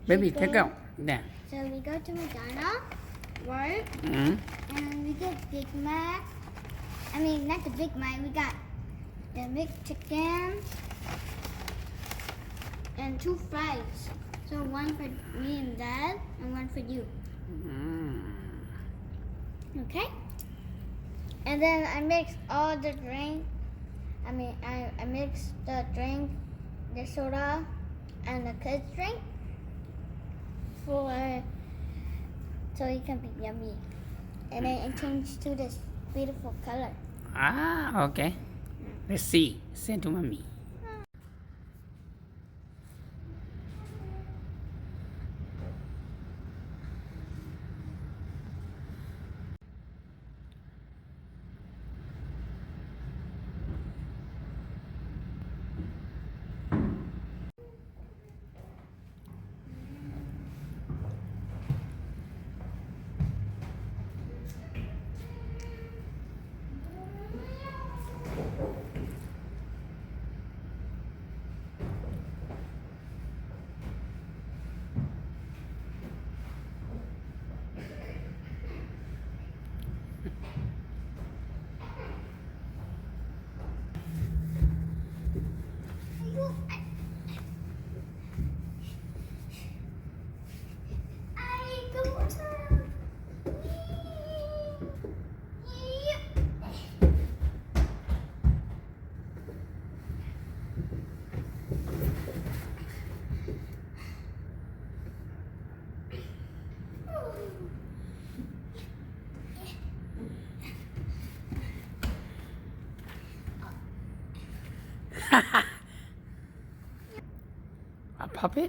Baby, take out. There. So we go to McDonald's, work, and we get Big Mac. I mean, not the Big Mac. We got the big chicken and 2 fries. So one for me and Dad, and one for you. Okay? And then I mix all the drink. I mean, I mix the drink, the soda, and the kids drink so it can be yummy. And then it changes to this beautiful color. Ah, okay. Let's see. Send to mommy. A puppet?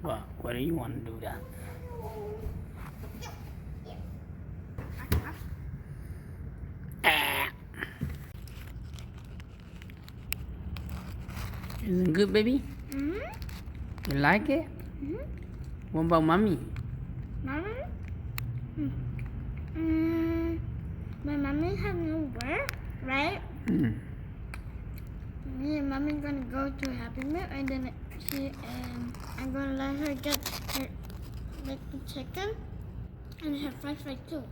Well, what do you want to do that? Isn't it good, baby? You like it? What about mommy? Mommy? My mommy has no work, right? Me and mommy gonna go to Happy Meal, and then I'm gonna let her get her the chicken and her french fries too.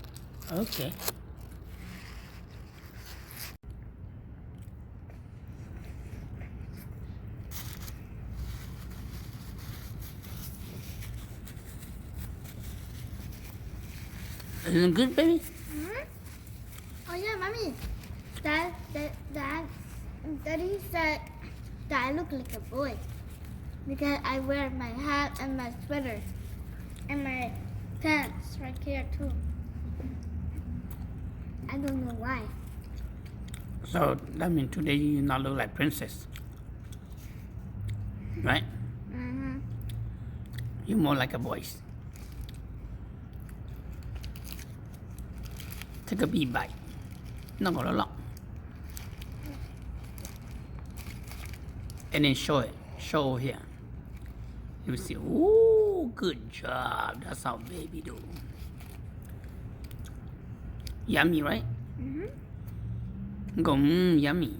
Okay. Isn't it good, baby? Oh yeah, mommy. Daddy said that I look like a boy because I wear my hat and my sweater and my pants right here too. I don't know why. So that means today you not look like princess, right? You more like a boy. Take a big bite. Not gonna long. And then show it. Show over here. You see. Ooh, good job. That's how baby do. Yummy, right? Go, yummy.